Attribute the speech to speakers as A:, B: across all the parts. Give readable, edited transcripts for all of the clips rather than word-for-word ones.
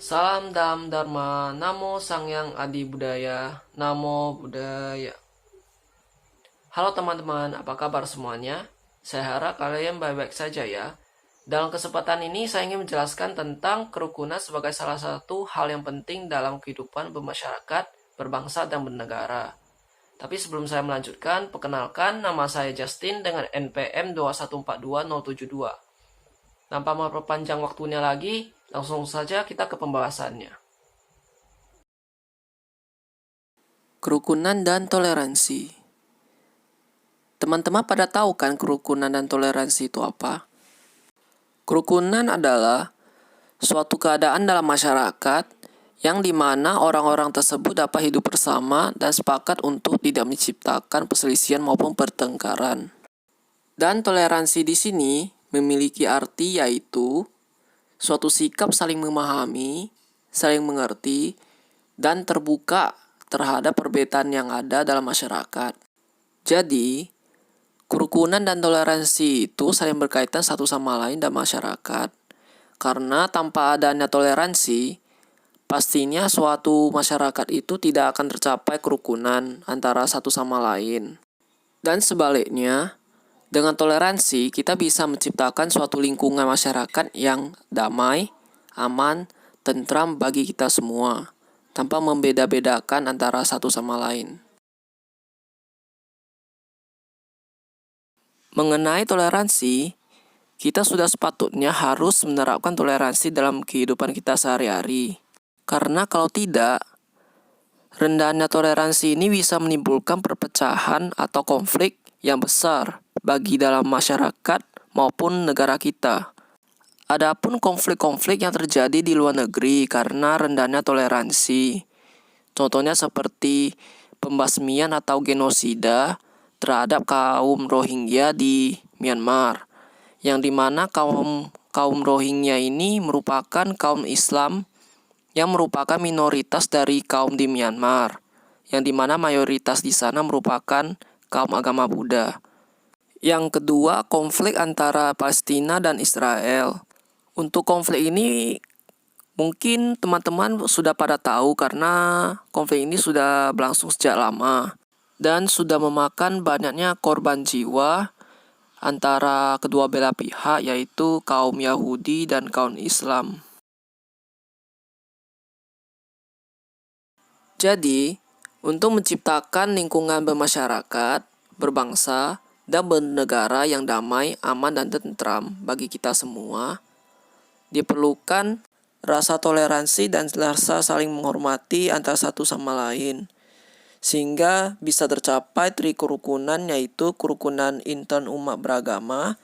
A: Salam Dam Dharma, Namo Sangyang Adi Budaya, Namo Buddhaya. Halo teman-teman, apa kabar semuanya? Saya harap kalian baik-baik saja ya. Dalam kesempatan ini saya ingin menjelaskan tentang kerukunan sebagai salah satu hal yang penting dalam kehidupan bermasyarakat, berbangsa, dan bernegara. Tapi sebelum saya melanjutkan, perkenalkan nama saya Justin dengan NPM 2142072. Tanpa memperpanjang waktunya lagi, langsung saja kita ke pembahasannya. Kerukunan dan toleransi. Teman-teman pada tahu kan kerukunan dan toleransi itu apa? Kerukunan adalah suatu keadaan dalam masyarakat yang dimana orang-orang tersebut dapat hidup bersama dan sepakat untuk tidak menciptakan perselisihan maupun pertengkaran. Dan toleransi di sini memiliki arti yaitu suatu sikap saling memahami, saling mengerti, dan terbuka terhadap perbedaan yang ada dalam masyarakat. Jadi, kerukunan dan toleransi itu saling berkaitan satu sama lain dalam masyarakat. Karena tanpa adanya toleransi, pastinya suatu masyarakat itu tidak akan tercapai kerukunan antara satu sama lain. Dan sebaliknya, dengan toleransi kita bisa menciptakan suatu lingkungan masyarakat yang damai, aman, tentram bagi kita semua, tanpa membeda-bedakan antara satu sama lain. Mengenai toleransi, kita sudah sepatutnya harus menerapkan toleransi dalam kehidupan kita sehari-hari. Karena kalau tidak, rendahnya toleransi ini bisa menimbulkan perpecahan atau konflik yang besar bagi dalam masyarakat maupun negara kita. Adapun konflik-konflik yang terjadi di luar negeri karena rendahnya toleransi, contohnya seperti pembasmian atau genosida terhadap kaum Rohingya di Myanmar, yang dimana kaum Rohingya ini merupakan kaum Islam yang merupakan minoritas dari kaum di Myanmar, yang dimana mayoritas di sana merupakan kaum agama Buddha. Yang kedua, konflik antara Palestina dan Israel. Untuk konflik ini mungkin teman-teman sudah pada tahu karena konflik ini sudah berlangsung sejak lama dan sudah memakan banyaknya korban jiwa antara kedua belah pihak, yaitu kaum Yahudi dan kaum Islam. Jadi, untuk menciptakan lingkungan bermasyarakat, berbangsa, dan bernegara yang damai, aman, dan tentram bagi kita semua, diperlukan rasa toleransi dan rasa saling menghormati antara satu sama lain, sehingga bisa tercapai kerukunan, yaitu kerukunan intern umat beragama,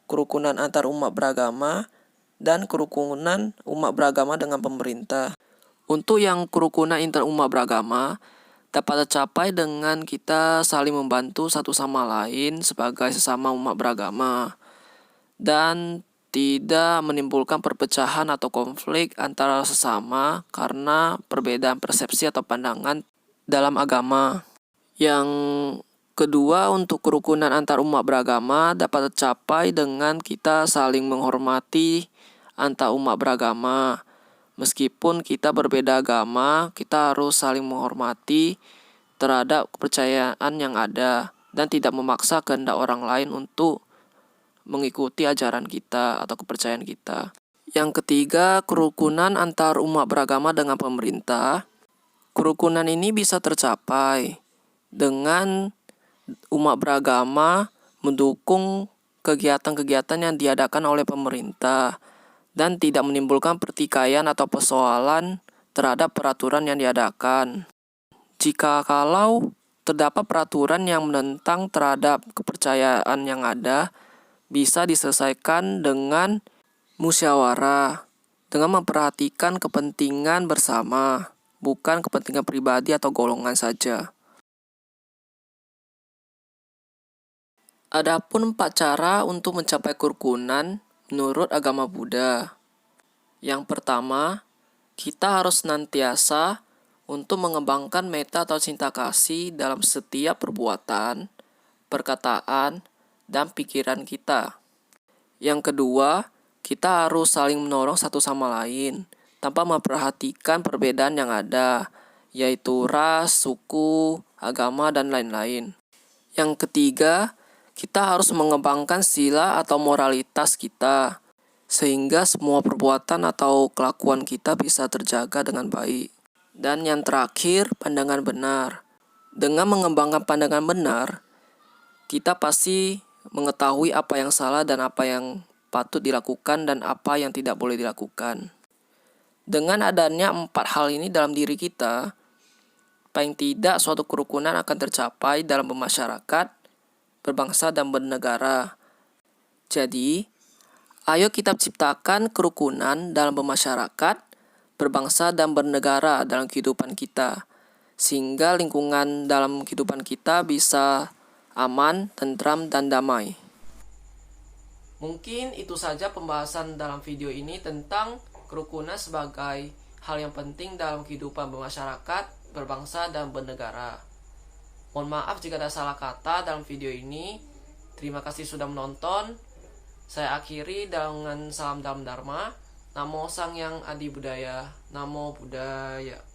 A: kerukunan antar umat beragama, dan kerukunan umat beragama dengan pemerintah. Untuk yang kerukunan intern umat beragama dapat tercapai dengan kita saling membantu satu sama lain sebagai sesama umat beragama dan tidak menimbulkan perpecahan atau konflik antara sesama karena perbedaan persepsi atau pandangan dalam agama. Yang kedua, untuk kerukunan antar umat beragama dapat tercapai dengan kita saling menghormati antar umat beragama. Meskipun kita berbeda agama, kita harus saling menghormati terhadap kepercayaan yang ada dan tidak memaksa kehendak orang lain untuk mengikuti ajaran kita atau kepercayaan kita. Yang ketiga, kerukunan antar umat beragama dengan pemerintah. Kerukunan ini bisa tercapai dengan umat beragama mendukung kegiatan-kegiatan yang diadakan oleh pemerintah dan tidak menimbulkan pertikaian atau persoalan terhadap peraturan yang diadakan. Jika kalau terdapat peraturan yang menentang terhadap kepercayaan yang ada, bisa diselesaikan dengan musyawarah, dengan memperhatikan kepentingan bersama, bukan kepentingan pribadi atau golongan saja. Adapun 4 cara untuk mencapai kerukunan menurut agama Buddha. Yang pertama, kita harus senantiasa untuk mengembangkan metta atau cinta kasih dalam setiap perbuatan, perkataan, dan pikiran kita. Yang kedua, kita harus saling menolong satu sama lain tanpa memperhatikan perbedaan yang ada, yaitu ras, suku, agama, dan lain-lain. Yang ketiga, kita harus mengembangkan sila atau moralitas kita, sehingga semua perbuatan atau kelakuan kita bisa terjaga dengan baik. Dan yang terakhir, pandangan benar. Dengan mengembangkan pandangan benar, kita pasti mengetahui apa yang salah dan apa yang patut dilakukan dan apa yang tidak boleh dilakukan. Dengan adanya 4 hal ini dalam diri kita, paling tidak suatu kerukunan akan tercapai dalam bermasyarakat, berbangsa, dan bernegara. Jadi, ayo kita ciptakan kerukunan dalam bermasyarakat, berbangsa, dan bernegara dalam kehidupan kita, sehingga lingkungan dalam kehidupan kita bisa aman, tentram, dan damai. Mungkin itu saja pembahasan dalam video ini tentang kerukunan sebagai hal yang penting dalam kehidupan bermasyarakat, berbangsa, dan bernegara. Mohon maaf jika ada salah kata dalam video ini. Terima kasih sudah menonton. Saya akhiri dengan salam dalam Dharma. Namo Sang Yang Adi Budaya. Namo Buddhaya.